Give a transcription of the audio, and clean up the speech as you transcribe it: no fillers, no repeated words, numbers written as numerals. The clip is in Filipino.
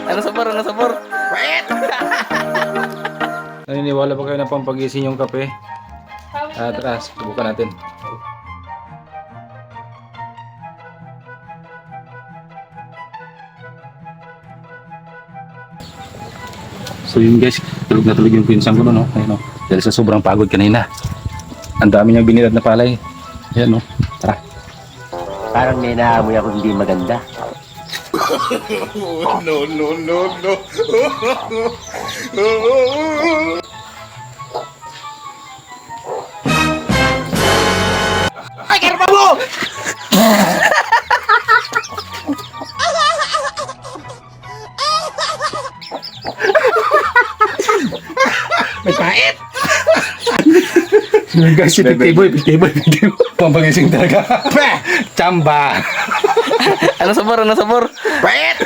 Ano sabor? Ano sabor? Naniniwala ba kayo na pampagising yung kape? Tara, subukan natin. So yun guys, tulog na tulog yung pinsan ko no. Ayun, no? Dahil sa sobrang pagod kanina. Ang dami niyang binilad na palay. Ayan no, tara. Parang may naamoy ako hindi maganda. No, no, no, no. Ay, karma mo! May pait! Yun guys, si Piktiboy. Pampagising talaga. Chamba! Ano sabor? Ano sabor? Pait!